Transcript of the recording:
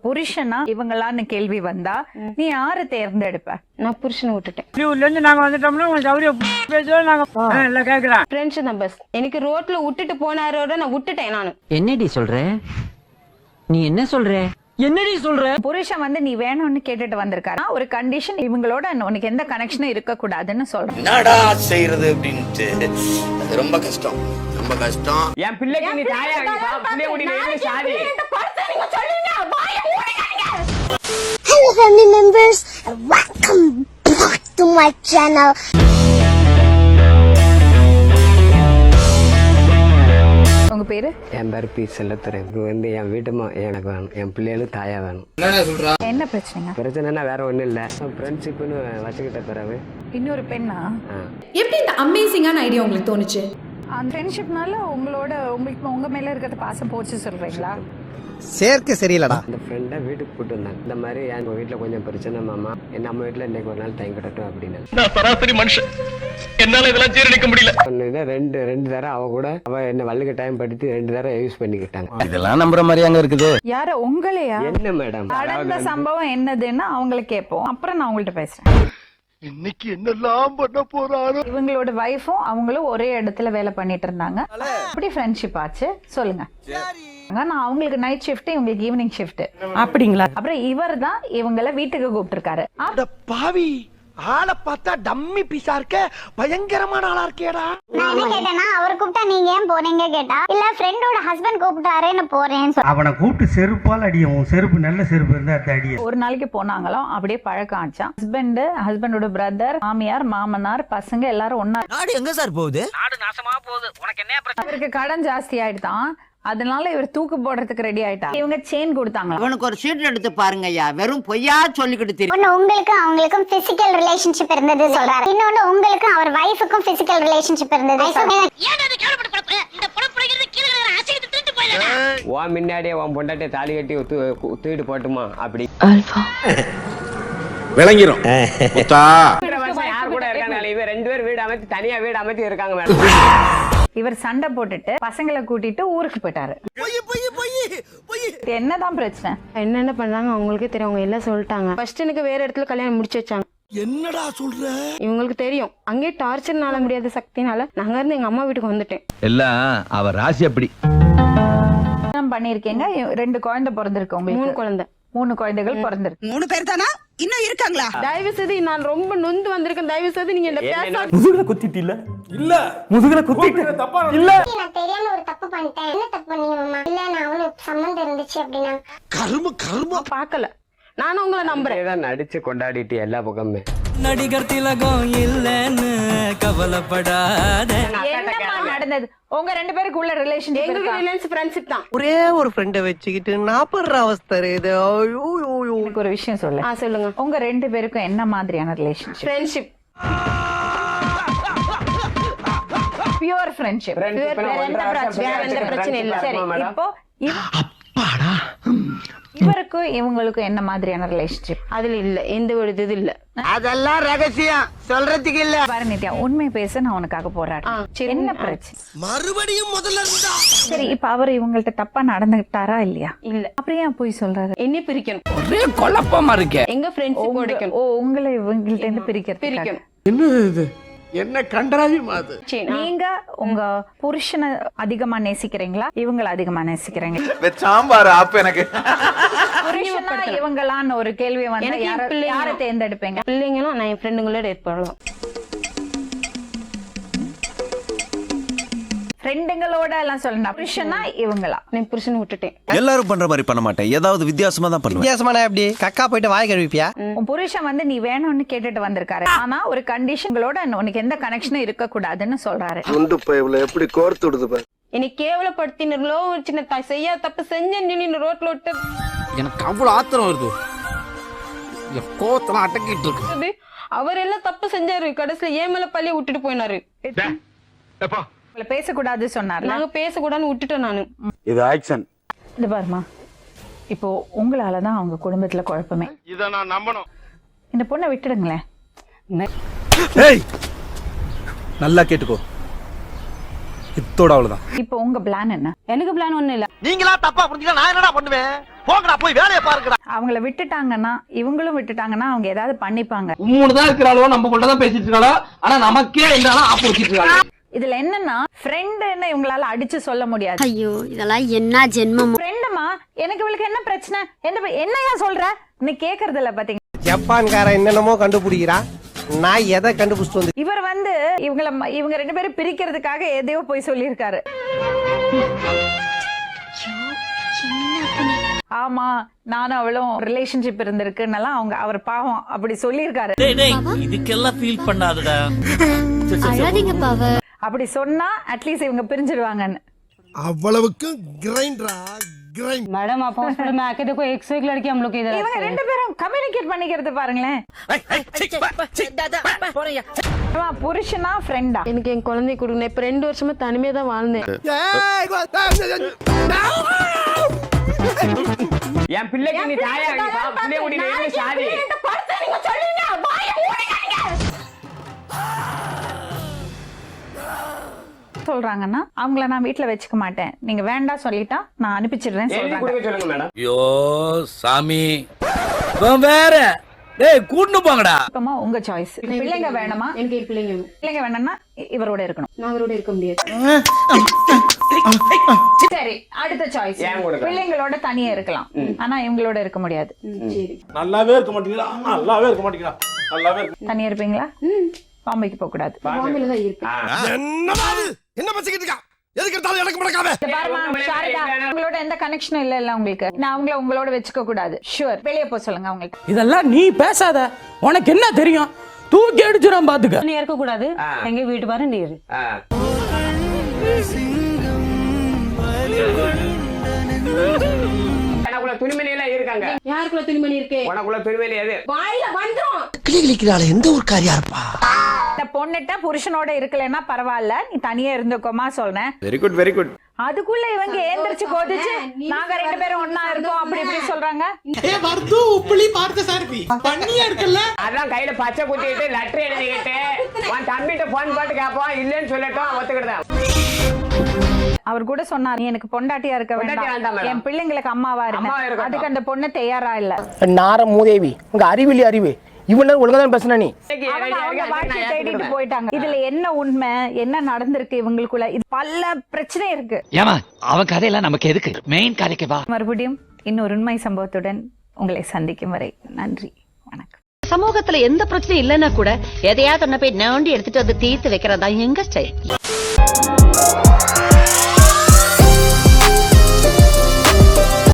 புருஷனா இவங்களான்னு கேள்வி வந்தா நீ யாரை தேர்ந்தெடுப்ப? நான் புருஷனை விட்டுட்டேன். உள்ள இருந்து நாங்க வந்துட்டோம்னா உங்களுக்கு அவரே பேசுவோம். நாங்க எல்லாம் கேட்கலாம். ஃப்ரெண்ட்ஸ் தான் பஸ். எனக்கு ரோட்ல விட்டுட்டு போனாரோட நான் விட்டுட்டேன். நானு என்னடி சொல்ற? நீ என்ன சொல்ற? என்னடி சொல்ற? புருஷன் வந்து நீ வேணும்னு கேட்டுட்டு வந்திருக்காரு. ஒரு கண்டிஷன், இவங்களோட உனக்கு எந்த கனெக்ஷனும் இருக்க கூடாதுன்னு சொல்றேன். என்னடா செய்யறது அப்படின்ட்டு அது ரொம்ப கஷ்டம், ரொம்ப கஷ்டம். என் பிள்ளைக்கு நீ தாயா இருக்கா? பிள்ளை ஓடி சாதி. Hello family members, welcome back to my channel. உங்க பேரு? என் பேர் பி செல்லத்துறை. இது வந்து என் வீட்டுமா எனக்கு வேணும், என் பிள்ளைகளும் தாயா வேணும். என்ன பிரச்சனைங்க? பிரச்சனைனா வேற ஒன்றும் இல்லை. ஃப்ரெண்ட்ஷிப்னு வச்சுக்கிட்ட பிறகு இன்னொரு பெண்ணா? எப்படி இந்த அமேசிங்கான ஐடியா உங்களுக்கு தோணுச்சு? அந்த ஃப்ரெண்ட்ஷிப்னால உங்களுக்கு உங்க மேல இருக்கிற பாசம் போச்சு சொல்றீங்களா? சேர்க்க சரியில்லடா. அந்த ஃப்ரெண்டை வீட்டுக்கு கூட்டு வந்தாங்க. இந்த மாதிரி என் வீட்டில் கொஞ்சம் பிரச்சனை மாமா, நம்ம வீட்டில் இன்னைக்கு ஒரு நாள் டைம் கட்டட்டும் அப்படின்னு. நான் சராசரி மனுஷன், என்னால இதெல்லாம் ஜீரணிக்க முடியல. ரெண்டு தரம் அவ கூட அவ என்ன வள்ளுக்கு டைம் படுத்தி 2 தரம் யூஸ் பண்ணிக்கிட்டாங்க. இதெல்லாம் நம்புற மாதிரி அங்க இருக்குது. யார உங்களையா? என்ன மேடம் நடந்த சம்பவம் என்னதுன்னு அவங்களை கேட்போம், அப்புறம் நான் உங்கள்ட்ட பேசுறேன். இன்னைக்கு என்னெல்லாம் பண்ண போறாரோ. இவங்களோட வைஃபும் அவங்களும் ஒரே இடத்துல வேலை பண்ணிட்டு இருந்தாங்க. அப்படி ஃப்ரெண்ட்ஷிப் ஆச்சு சொல்லுங்க. நான் அவங்களுக்கு நைட் ஷிஃப்ட், இவங்களுக்கு ஈவினிங் ஷிஃப்ட். அப்படிங்களா? அப்புறம் இவர் தான் இவங்களை வீட்டுக்கு கூப்பிட்டுருக்காரு. பாவி ஆளை பார்த்தா டம்மி பீஸா இருக்க, பயங்கரமான ஆளா இருக்கேடா. நான் என்ன கேட்டேன்னா, அவர் கூப்பிட்டா நீங்க ஏன் போறீங்க கேட்டா, இல்ல ஃப்ரெண்டோட ஹஸ்பண்ட் கூப்பிட்டாரேன்னு போறேன்னு சொல்லி. அவனை கூப்பிட்டு செருப்பால் அடியும். செருப்பு நல்ல செருப்பு இருந்தா அடியும். ஒரு நாளைக்கு போனாங்களாம், அப்படியே பழக்கம் ஆச்சான். ஹஸ்பண்டோட பிரதர், மாமியார், மாமனார், பசங்க எல்லாரும் ஒன்னா. நாடு எங்க சார் போகுது? நாடு நாசமா போகுது. உனக்கு என்ன பிரச்சனை? அவருக்கு கடன் ஜாஸ்தி ஆயிடுதான், அதனால இவர் தூக்கு போடுறதுக்கு ரெடி ஆயிட்டா. இவங்க செயின் கொடுத்தாங்க. உனக்கு ஒரு சீட் எடுத்து பாருங்க ஐயா, வெறும் பொய்யா சொல்லிக்கிட்டு தெரியும். ஒன்னு உங்களுக்கு அவங்களுக்கும் பிசிக்கல் ரிலேஷன்ஷிப் இருந்தது சொல்றாரு. இன்னொன்னு உங்களுக்கு அவர் வைஃபுக்கும் பிசிக்கல் ரிலேஷன்ஷிப் இருந்தது. உன் முன்னாடியே உன் பொண்டாட்டிய தாலி கட்டி தூக்கிட்டு போட்டுமா அப்படி விளங்கிரும். யார் கூட இருக்காங்க? இவ 2 பேர் வீடு அமைச்சு தனியா வீடு அமைச்சு இருக்காங்க மேடம். இவர் சண்டை போட்டுட்டு பசங்களை கூட்டிட்டு ஊருக்கு போயிட்டாரு. என்னதான் பிரச்சனை? என்னென்ன பண்றாங்க அவங்களுக்கே தெரியும். அவங்க எல்லாம் சொல்லிட்டாங்க. ஃபர்ஸ்ட் எனக்கு வேற இடத்துல கல்யாணம் முடிச்சு வச்சாங்க. என்னடா சொல்ற? இவங்களுக்கு தெரியும். அங்கே டார்ச்சர்னால முடியாத சக்தினால நாங்க இருந்து எங்க அம்மா வீட்டுக்கு வந்துட்டேன். எல்லாம் அவர் ராசி அப்படி. பண்ணிருக்கீங்க. 2 குழந்தை பிறந்திருக்கு உங்களுக்கு. 3 குழந்தை. 3 குழந்தைகள் பிறந்திருக்கு. 3 பேர் தானா? இன்னும் இருக்காங்களா? தயவு செய்து நான் ரொம்ப நொந்து வந்திருக்கேன். தயவு செய்து நீங்க என்ன பேச முதுகுல குத்திட்டு இல்ல முதுகுல குத்திட்டு இல்ல. நான் தெரியாம ஒரு தப்பு பண்ணிட்டேன். என்ன தப்பு பண்ணீங்கம்மா? இல்ல நான் அவனுக்கு சம்மந்தம் இருந்துச்சு அப்படின்னா. கரும பார்க்கல. நானும் உங்களை நம்புறேன். நடிச்சு கொண்டாடிட்டு எல்லா பக்கமே. நடிகர் திலகம் இல்லன்னு கவலைப்படாத. என்னமா நடந்தது? உங்க 2 பேருக்கு உள்ள ரிலேஷன்ஷிப்? எங்க ரிலேஷன் ஃப்ரெண்ட்ஷிப் தான். ஒரே ஒரு ஃப்ரெண்ட வச்சுக்கிட்டு நாப்படுற அவஸ்தை இது. எனக்கு ஒரு விஷயம் சொல்லு. சொல்லுங்க. உங்க 2 பேருக்கும் என்ன மாதிரியான ரிலேஷன்ஷிப்? ஃப்ரெண்ட்ஷிப். Pure friendship. வேற எந்த பிரச்சனை இல்ல. சரி, இப்போ இவருக்கும் இவங்களுக்கும் என்ன மாதிரியான ரிலேஷன்ஷிப்? அதுல இல்ல, எந்த ஒரு இது இல்ல. அதெல்லாம் ரகசியம் சொல்றதுக்கு இல்ல. பாரு நித்யா, உண்மை பேச நான் உனக்காக போராடுறேன். என்ன பிரச்சனை? மறுபடியும் முதல்ல இருந்தா. சரி, இப்ப அவர் இவங்கள்ட்ட தப்பா நடந்துட்டாரா இல்லையா? இல்ல. அப்புறம் ஏன் போய் சொல்றாரு? என்ன பிரிக்கணும்? ஒரே குழப்பமா இருக்கு. எங்க ஃப்ரெண்ட்ஷிப் உடைக்கணும். உங்களை இவங்கள்ட்ட இருந்து பிரிக்கணும். என்ன கண்டராஜமா அது? நீங்க உங்க புருஷனை அதிகமா நேசிக்கிறீங்களா, இவங்களை அதிகமா நேசிக்கிறீங்களா? சாம்பார் ஆப் எனக்கு. புருஷனா இவங்களான்னு ஒரு கேள்வி வந்து யாரை தேர்ந்தெடுப்பீங்க? பிள்ளைங்களும் நான் என் ஃப்ரெண்டுங்களோட ஏற்படலாம். ஃப்ரெண்டுங்களோட எல்லாம் சொல்லணும். புருஷனா இவங்களா? நான் புருஷனை விட்டுட்டேன். எல்லாரும் பண்ற மாதிரி பண்ண மாட்டேன், ஏதாவது வித்தியாசமா தான் பண்ணுவேன். வித்தியாசமா எப்படி? கக்கா போயிட்டு வாய் கழுவிப்பியா? உன் புருஷன் வந்து நீ வேணும்னு கேட்டுட்டு வந்திருக்காரு, ஆனா ஒரு கண்டிஷன்களோட உனக்கு எந்த கனெக்ஷனும் இருக்க கூடாதுன்னு சொல்றாரு. குண்டு பைப்ல எப்படி கோர்த்து விடுது? என்னை கேவலப்படுத்தினோ ஒரு சின்ன செய்ய தப்பு செஞ்சேன்னு ரோட்ல விட்டு எனக்கு அவ்வளவு ஆத்திரம் வருது. கோத்தலாம் அடக்கிட்டு இருக்கு. அவர் எல்லாம் தப்பு செஞ்சாரு. கடைசியில ஏன் மேல பள்ளியை விட்டுட்டு போயினாரு. உங்களை பேசக்கூடாது சொன்னாரு. நாங்க பேசக்கூடாதுன்னு விட்டுட்டோம். நானு இது ஆக்சன். இது பாருமா, இப்போ உங்களாலதான் அவங்க குடும்பத்துல குழப்பமே. இத நான் நம்பணும். இந்த பொண்ணை விட்டுடுங்களேன். நல்லா கேட்டுக்கோ, இத்தோட அவ்வளவுதான். இப்போ உங்க பிளான் என்ன? எனக்கு பிளான் ஒண்ணும் இல்ல. நீங்களா தப்பா புரிஞ்சுக்க நான் என்னடா பண்ணுவேன்? போங்கடா போய் வேலையை பாருங்கடா. அவங்கள விட்டுட்டாங்கன்னா இவங்களும் விட்டுட்டாங்கன்னா அவங்க ஏதாவது பண்ணிப்பாங்க. 3 தான் இருக்கிறாளோ நம்ம கூட தான் பேசிட்டு இருக்காளோ, ஆனா நமக்கே இருந்தாலும் ஆப்போசிட் இருக்காங்க. இதுல என்னன்னா ஃப்ரெண்டுன்னு இவங்களால அடிச்சு சொல்ல முடியாது. ஐயோ இதெல்லாம் என்ன ஜென்மம். ஃப்ரெண்டுமா எனக்கு இவளுக்கு என்ன பிரச்சனை, என்னையா சொல்ற நீ கேக்குறது இல்ல பாத்தீங்க. ஜப்பான்காரன் என்னென்னமோ கண்டுபிடிக்கிறா, நான் எதை கண்டுபிடிச்சிட்டு வந்து. இவர் வந்து இவங்க 2 பேரும் பிரிக்கிறதுக்காக எதையோ போய் சொல்லியிருக்காரு. ஆமா நானும் அவளும் ரிலேஷன்ஷிப் இருந்திருக்குன்னெல்லாம் அவர் பாவம் அப்படி சொல்லியிருக்காரு. இதுக்கெல்லாம் ஃபீல் பண்ணாதடா. அப்படி சொன்னா அட்லீஸ்ட் இவங்க பிரிஞ்சிருவாங்கன்னு. அவ்வளவுக்கு கிரைண்டரா கிரைண்ட். मैडम आप हॉस्पिटल में आके देखो 101 लड़की हम लोग इधर இவங்க 2 பேரும் கம்யூனிகேட் பண்ணிக்கிறது பாருங்களேன். புருஷனா ஃப்ரெண்டா? எனக்கு என் குழந்தை கொடுங்க. இப்ப 2 வருஷமா தனிமையா தான் வாழ்ந்தேன். என் பிள்ளைக்கு நீ தாயா இருக்கா? பிள்ளை முடியல என்ன சாதி? சொல்றாங்கன்னா அவங்கள நான் வீட்ல வச்சுக்க மாட்டேன், நீங்க வேண்டாம் சொல்லிட்டா நான் அனுப்பிச்சிடுறேன் எழுதி சொல்றாங்க. கொடுக்க சொல்லுங்க மேடம். ஐயோ சாமி வேற டேய் கூட்டு போங்கடா. இப்பமா உங்க சாய்ஸ். பிள்ளைங்க வேணுமா? எனக்கு பிள்ளைங்க வேணும். பிள்ளைங்க வேணும்னா இவரோட இருக்கணும். நான் அவரோட இருக்க முடியாது. சரி அடுத்த சாய்ஸ். ஏன் கொடுக்க? பிள்ளைங்களோட தனியா இருக்கலாம், ஆனா இவங்களோட இருக்க முடியாது. சரி. நல்லாவே இருக்க மாட்டீங்களா? நல்லாவே இருக்க மாட்டீங்களா? நல்லாவே தனியா இருப்பீங்களா? பாம்பைக்கு போக கூடாது. பாம்பேல தான் இருப்பேன். என்னமா இது? என்ன பேசிக்கிட்டு இருக்கா? எதுக்கு எடுத்தாலும் எனக்கு முடக்காத. சாரதா உங்களோட எந்த கனெக்ஷனும் இல்ல உங்களுக்கு. நான் அவங்கள உங்களோட வச்சுக்க கூடாது. ஷூர் வெளியே போக சொல்லுங்க அவங்களுக்கு. இதெல்லாம் நீ பேசாத, உனக்கு என்ன தெரியும்? தூக்கி அடிச்சிடும் பாத்துக்க. நீ இருக்க கூடாது. எங்க வீட்டு பாரு நீ இரு. எனக்குள்ள துணிமணி எல்லாம் இருக்காங்க. யாருக்குள்ள துணிமணி இருக்கு? உனக்குள்ள துணிமணி எது? வாயில வந்துரும். கிளிக்கிறாளே எந்த ஒரு காரியா இருப்பா? இந்த பொண்ணுட்ட புருஷனோட இருக்கலன்னா பரவாயில்ல, நீ தனியா இருந்துக்கோமா சொல்றேன். Very good very good. அதுக்குள்ள இவங்க ஏந்திரிச்சு கோதிச்சு நாங்க 2 பேரும் ஒண்ணா இருக்கோம் அப்படி இப்படி சொல்றாங்க. அதான் கையில பச்சை குத்திட்டு லெட்டர் எழுதிக்கிட்டு உன் தம்பிட்ட போன் போட்டு கேட்போம், இல்லன்னு சொல்லட்டும் ஒத்துக்கிட்டேன். அவர் கூட சொன்னார், நீ எனக்கு பொண்டாட்டியா இருக்க வேண்டாம், என் பிள்ளைங்களுக்கு அம்மாவா இருக்க. அதுக்கு அந்த பொண்ணு தயாரா இல்ல. நார மூதேவி, உங்க அறிவிலி அறிவு இவன ஒழுங்கா தான் பேசுன நீ. அவங்க வாழ்க்கையை தேடிட்டு போயிட்டாங்க. இதுல என்ன உண்மை, என்ன நடந்திருக்கு இவங்களுக்குள்ள, இது பல பிரச்சனை இருக்கு. ஏமா அவன் கதையெல்லாம் நமக்கு எதுக்கு? மெயின் கதைக்கு வா. மறுபடியும் இன்னொரு உண்மை சம்பவத்துடன் உங்களை சந்திக்கும் வரை நன்றி, வணக்கம். சமூகத்துல எந்த பிரச்சனையும் இல்லைன்னா கூட எதையாவது ஒன்ன போய் நோண்டி எடுத்துட்டு வந்து தீர்த்து வைக்கிறதா எங்க ஸ்டைல்.